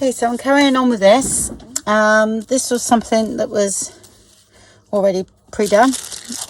Okay, so I'm carrying on with this. This was something that was already pre-done.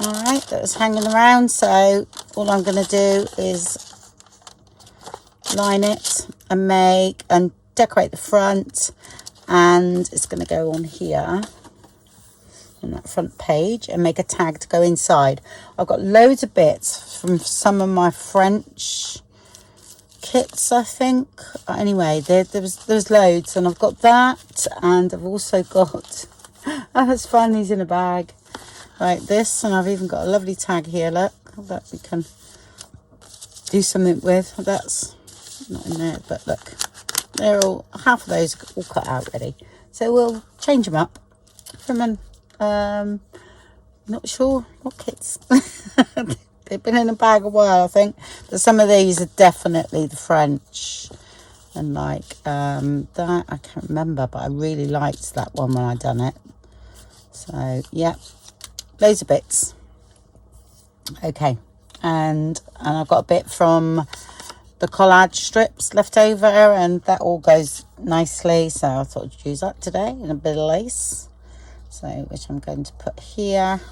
All right, that was hanging around. So all I'm going to do is line it and make and decorate the front, and it's going to go on here on that front page and make a tag to go inside. I've got loads of bits from some of my French kits, I think. Anyway, there's loads, and I've got that, and I've also got I was finding these in a bag like this, and I've even got a lovely tag here, look, that we can do something with. That's not in there, but look, they're all, half of those are all cut out ready, so we'll change them up from an not sure what kits. They've been in a bag a while, I think, but some of these are definitely the French, and like that I can't remember, but I really liked that one when I done it. So yeah, loads of bits. Okay, and I've got a bit from the collage strips left over, and that all goes nicely, so I thought I'd use that today, and a bit of lace, so which I'm going to put here.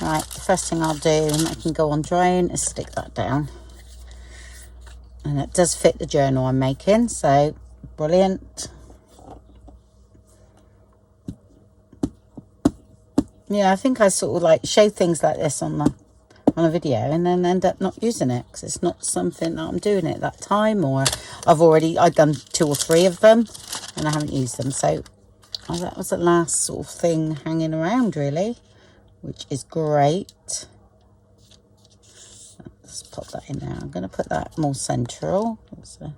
Right, the first thing I'll do, and I can go on drying, is stick that down, and it does fit the journal I'm making, so brilliant. Yeah, I think I sort of like show things like this on a video and then end up not using it because it's not something that I'm doing at that time, or I've done 2 or 3 of them and I haven't used them. So that was the last sort of thing hanging around, really, which is great. Let's pop that in there. I'm going to put that more central. I'm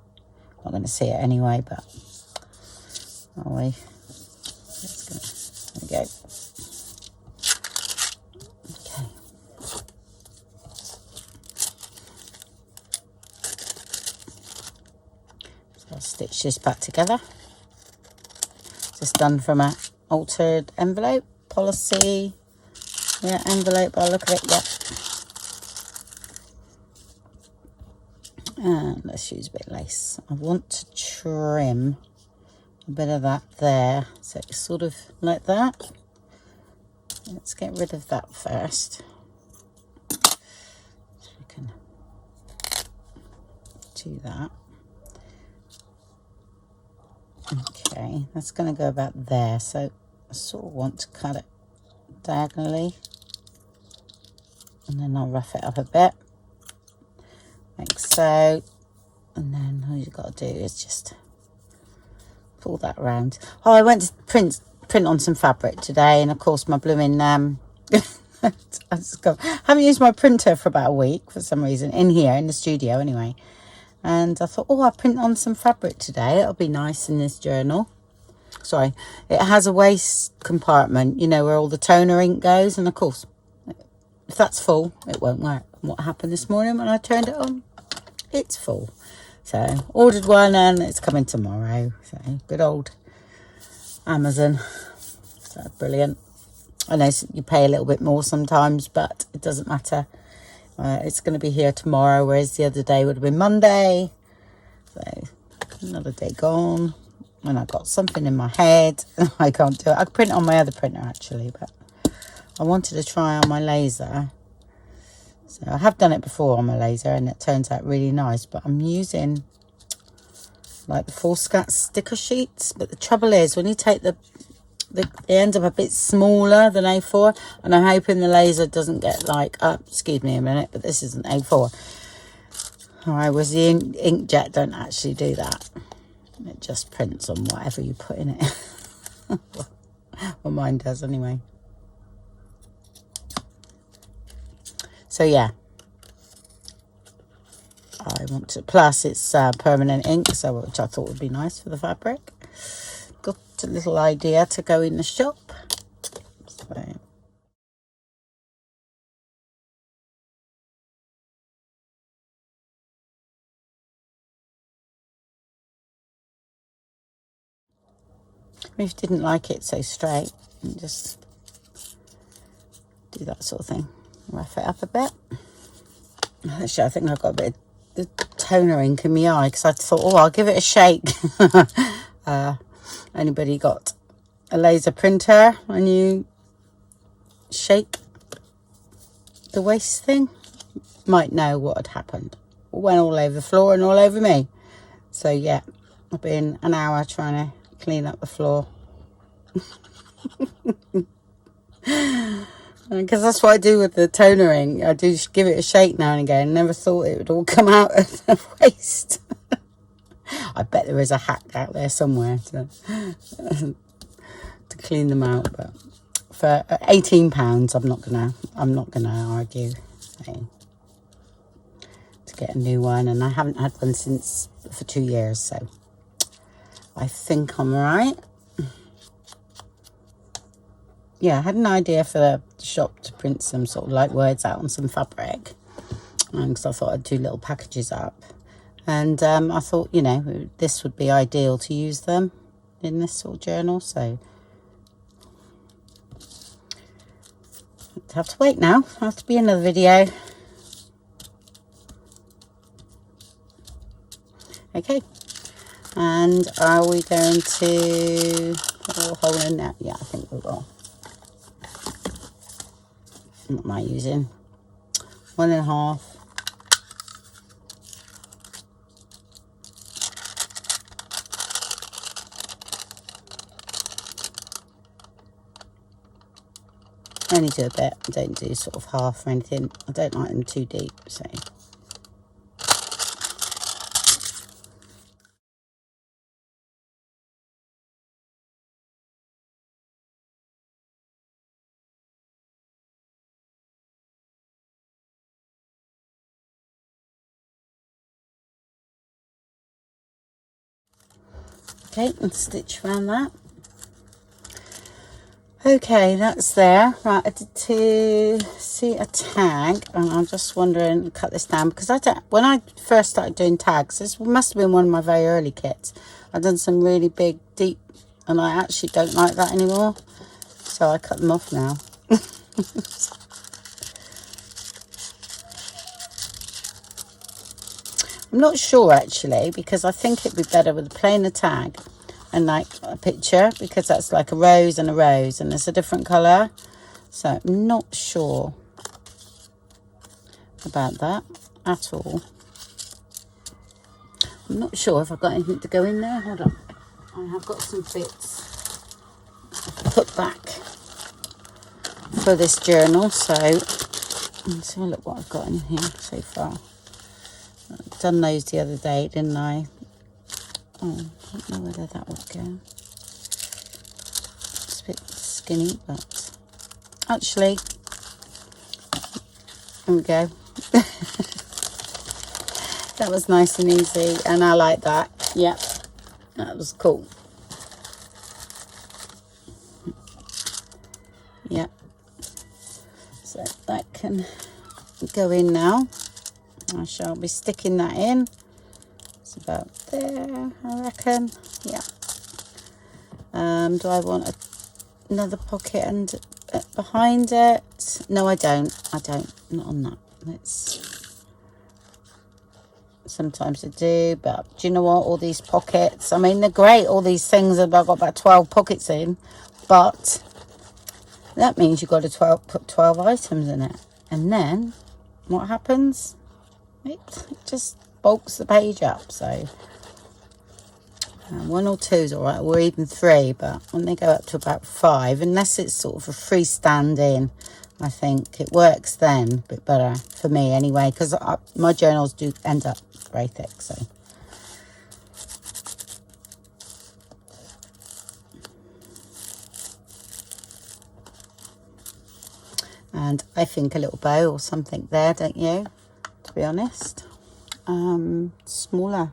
not going to see it anyway, but there we go. I'll stitch this back together. Just done from a altered envelope, policy, yeah, envelope, I'll look at it, yeah. And let's use a bit of lace. I want to trim a bit of that there, so it's sort of like that. Let's get rid of that first. So we can do that. Okay, that's going to go about there, so I sort of want to cut it diagonally, and then I'll rough it up a bit like so, and then all you've got to do is just pull that around. Oh, I went to print on some fabric today, and of course my blooming I haven't used my printer for about a week for some reason, in here in the studio anyway. And I thought, oh, I'll print on some fabric today. It'll be nice in this journal. Sorry, it has a waste compartment, you know, where all the toner ink goes. And of course, if that's full, it won't work. And what happened this morning when I turned it on? It's full. So, ordered one and it's coming tomorrow. So, good old Amazon. So, brilliant. I know you pay a little bit more sometimes, but it doesn't matter. It's going to be here tomorrow, whereas the other day would have been Monday. So, another day gone. And I've got something in my head. I can't do it. I could print on my other printer, actually. But I wanted to try on my laser. So, I have done it before on my laser, and it turns out really nice. But I'm using, like, the 4-scat sticker sheets. But the trouble is, when you take they end up a bit smaller than A4, and I'm hoping the laser doesn't get like excuse me a minute, but this isn't A4. Alright, whereas the inkjet don't actually do that. It just prints on whatever you put in it. Well, mine does anyway. So yeah, I want to, plus it's permanent ink, so which I thought would be nice for the fabric. Got a little idea to go in the shop. So. If you didn't like it so straight, just do that sort of thing. Rough it up a bit. Actually, I think I've got a bit of the toner ink in my eye, because I thought, oh, I'll give it a shake. Anybody got a laser printer and you shake the waste thing, might know what had happened. It went all over the floor and all over me. So yeah, I've been an hour trying to clean up the floor. Because that's what I do with the tonering. I do give it a shake now and again. Never thought it would all come out of the waste. I bet there is a hack out there somewhere to clean them out. But for £18, I'm not gonna argue. So, to get a new one, and I haven't had one for 2 years, so I think I'm right. Yeah, I had an idea for the shop to print some sort of like words out on some fabric, because I thought I'd do little packages up, and I thought, you know, this would be ideal to use them in this sort of journal. So I have to wait now. It'll have to be another video. Okay, and are we going to put a little hole in there? Yeah, I think we will. What am I using? 1.5. I only do a bit. I don't do sort of half or anything. I don't like them too deep, so. Okay, and stitch around that. Okay, that's there. Right, I did to see a tag, and I'm just wondering, cut this down, because when I first started doing tags, this must have been one of my very early kits. I've done some really big, deep, and I actually don't like that anymore, so I cut them off now. I'm not sure actually, because I think it'd be better with a plainer tag and like a picture, because that's like a rose and it's a different colour. So I'm not sure about that at all. I'm not sure if I've got anything to go in there. Hold on. I have got some bits to put back for this journal. So let's have a look what I've got in here so far. I've done those the other day, didn't I? Oh, I don't know whether that would go. It's a bit skinny, but actually, there we go. That was nice and easy, and I like that. Yeah, that was cool. Yeah, so that can go in now. I shall be sticking that in. It's about there, I reckon. Yeah. Do I want another pocket and behind it? No, I don't. Not on that. Sometimes I do, but do you know what? All these pockets, I mean, they're great. All these things, I've got about 12 pockets in, but that means you've got to put 12 items in it. And then what happens? It just bulks the page up. So 1 or 2 is all right, or even 3, but when they go up to about 5, unless it's sort of a freestanding, I think it works then a bit better for me anyway, because my journals do end up very thick. So and I think a little bow or something there, don't you? To be honest, smaller.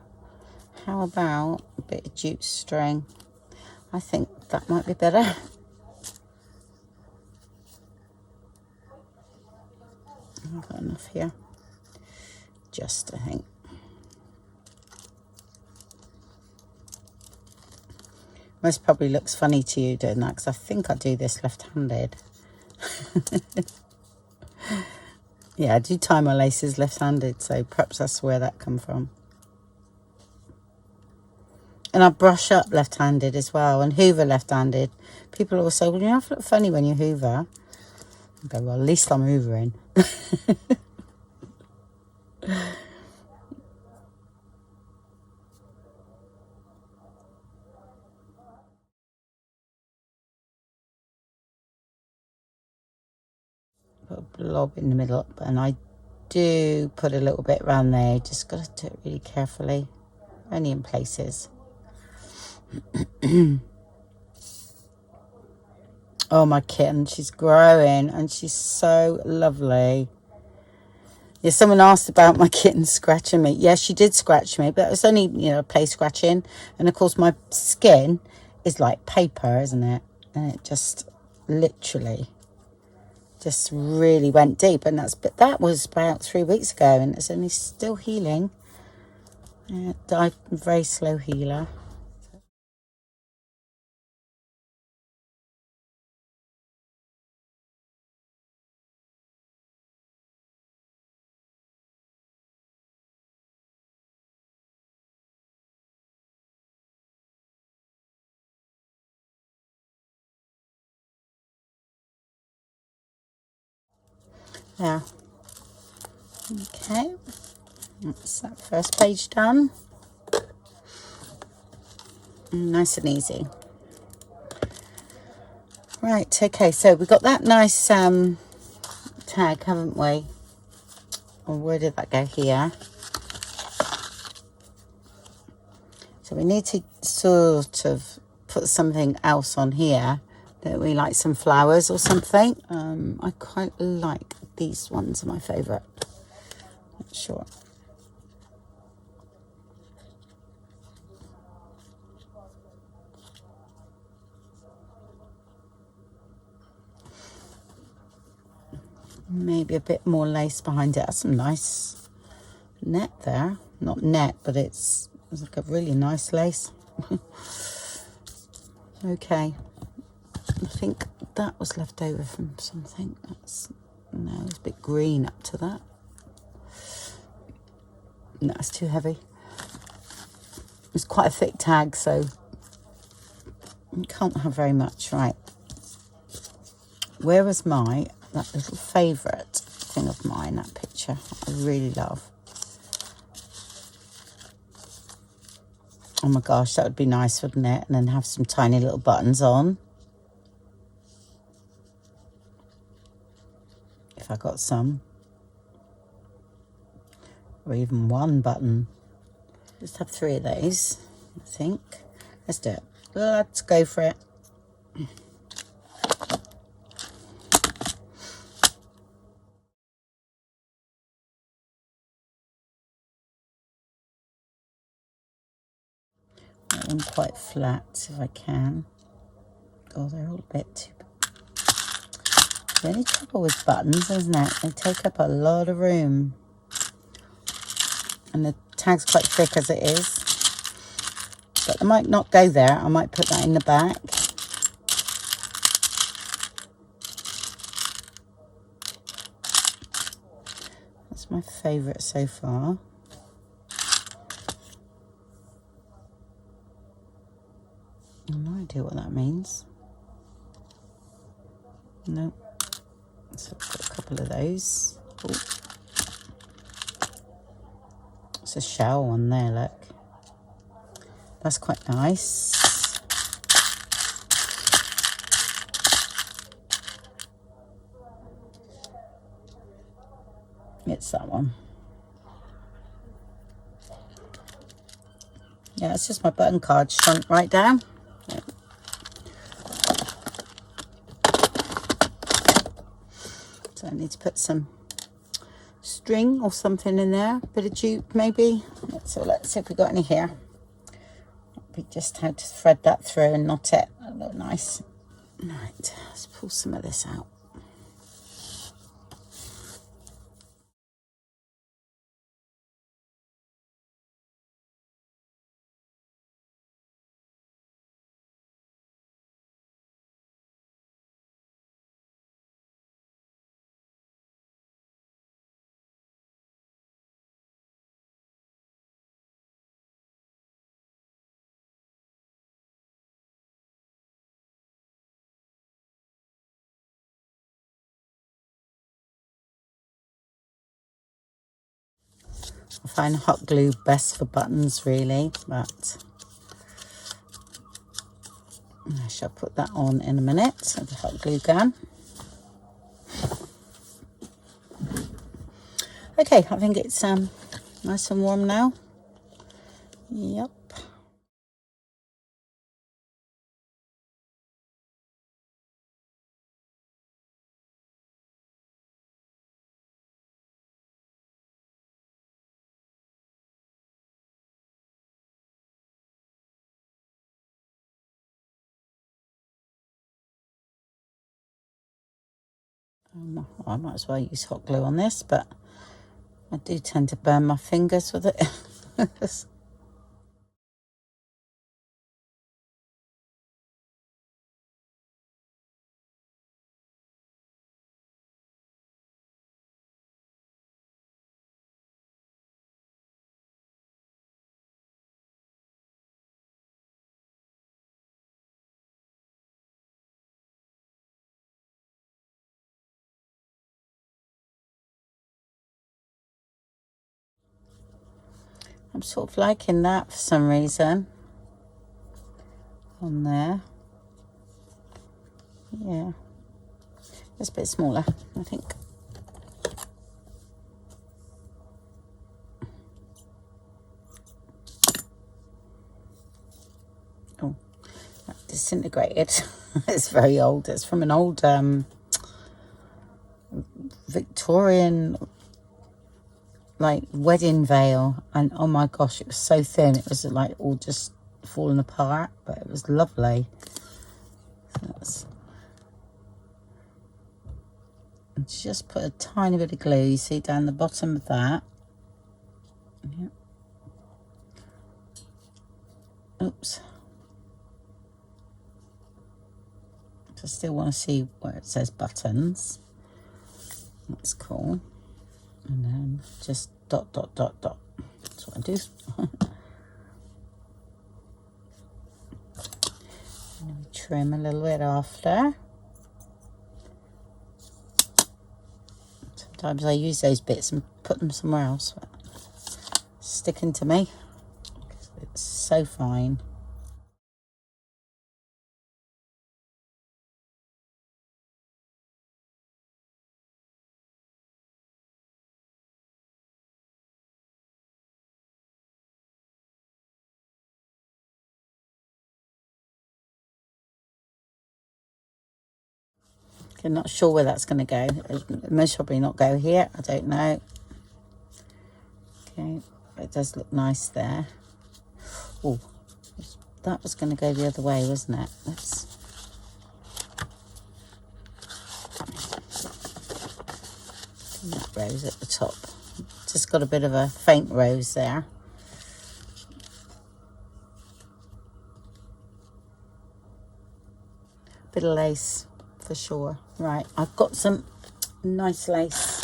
How about a bit of jute string? I think that might be better. I've got enough here. Just, I think. Most probably looks funny to you doing that, because I think I do this left-handed. Yeah, I do tie my laces left-handed, so perhaps that's where that come from. And I brush up left-handed as well, and hoover left-handed. People always say, well, you have to look funny when you hoover. I go, well, at least I'm hoovering. Put a blob in the middle, and I do put a little bit around there. Just got to do it really carefully, only in places. Oh, my kitten, she's growing and she's so lovely. Yeah, someone asked about my kitten scratching me. Yeah, she did scratch me, but it was only, you know, play scratching. And of course my skin is like paper, isn't it? And it just literally just really went deep. And that was about 3 weeks ago, and it's only still healing. I'm a very slow healer. Yeah. Okay. That's that first page done. Nice and easy. Right, okay, so we've got that nice tag, haven't we? Or where did that go? Here. So we need to sort of put something else on here. That we like some flowers or something. I quite like these ones, are my favourite. Not sure. Maybe a bit more lace behind it. That's some nice net there. Not net, but it's like a really nice lace. Okay. I think that was left over from something. No, it's a bit green up to that. No, it's too heavy. It's quite a thick tag, so you can't have very much. Right. Where was that little favourite thing of mine, that picture I really love? Oh my gosh, that would be nice, wouldn't it? And then have some tiny little buttons on. If I got some. Or even one button. Just have 3 of these, I think. Let's do it. Let's go for it. That one quite flat, if I can. Oh, they're all a bit too... The only trouble with buttons, isn't it? They take up a lot of room. And the tag's quite thick as it is. But I might not go there. I might put that in the back. That's my favourite so far. I have no idea what that means. No. So I've got a couple of those. Oh. It's a shell one there, look. That's quite nice. It's that one. Yeah, it's just my button card shrunk right down. Yeah. So I need to put some string or something in there. Bit of jute maybe. So let's see if we got any here. We just had to thread that through and knot it. That'll look nice. Right, let's pull some of this out. I find hot glue best for buttons really, but I shall put that on in a minute. So the hot glue gun. Okay, I think it's nice and warm now. Yep. I might as well use hot glue on this, but I do tend to burn my fingers with it. I'm sort of liking that for some reason on there. Yeah, it's a bit smaller, I think. Oh, that disintegrated. It's very old. It's from an old Victorian like wedding veil, and oh my gosh, it was so thin. It was like all just falling apart, but it was lovely. So just put a tiny bit of glue, you see, down the bottom of that. Yep. Oops. I still want to see where it says buttons. That's cool. And then just dot, dot, dot, dot. That's what I do. Trim a little bit after. Sometimes I use those bits and put them somewhere else. But sticking to me. It's so fine. I'm not sure where that's going to go. It most probably not go here. I don't know. Okay, it does look nice there. Oh, that was going to go the other way, wasn't it? Let's... that rose at the top. Just got a bit of a faint rose there. Bit of lace for sure. Right, I've got some nice lace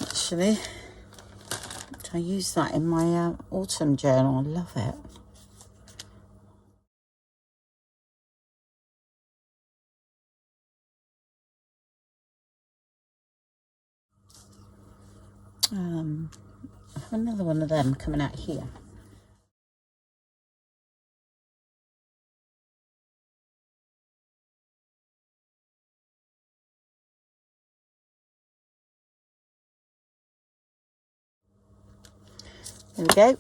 actually. I use that in my autumn journal. I love it. I have another one of them coming out here. There we go.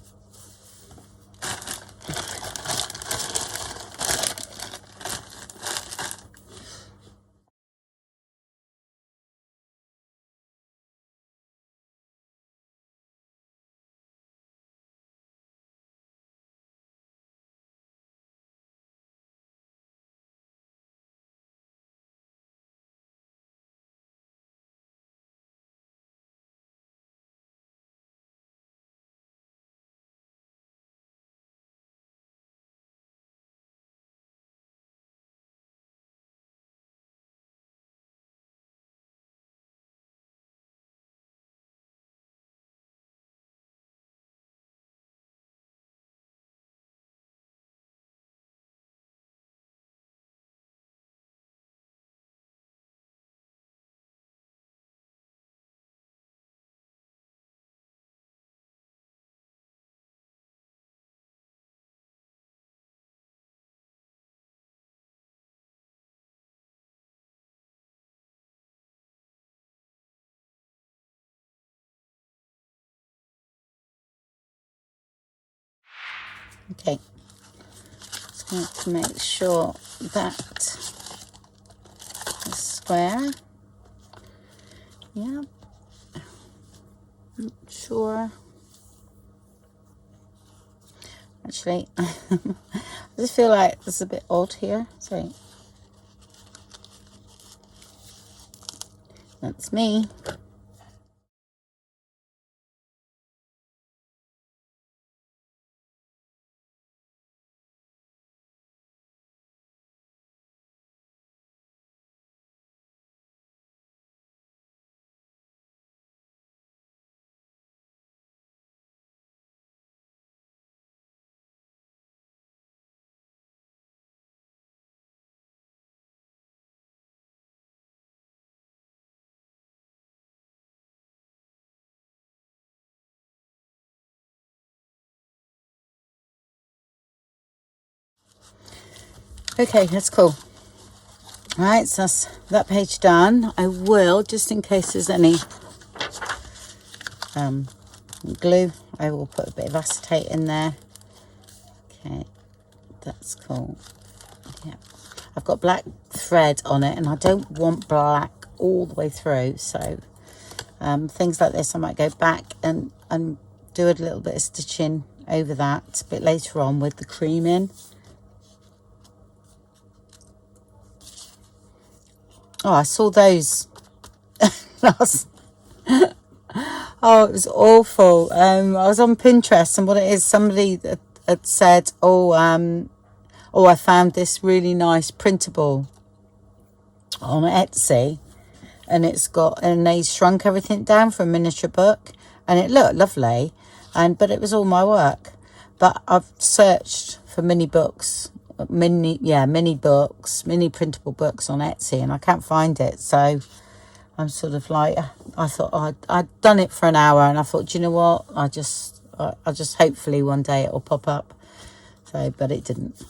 Okay, just going to make sure that is square. Yeah, not sure. Actually, I just feel like it's a bit odd here. Sorry. That's me. Okay, that's cool. All right, so that's that page done. I will, just in case there's any glue, I will put a bit of acetate in there. Okay, that's cool. Yeah, I've got black thread on it, and I don't want black all the way through, so things like this I might go back and do a little bit of stitching over that a bit later on with the cream in. Oh, I saw those last. Oh, it was awful. I was on Pinterest, and what it is, somebody had said, oh, I found this really nice printable on Etsy, and and they shrunk everything down for a miniature book, and it looked lovely, but it was all my work. But I've searched for mini books, mini printable books on Etsy, and I can't find it. So I'm sort of like, I thought I'd done it for an hour, and I thought, do you know what? I just hopefully one day it'll pop up. So, but it didn't.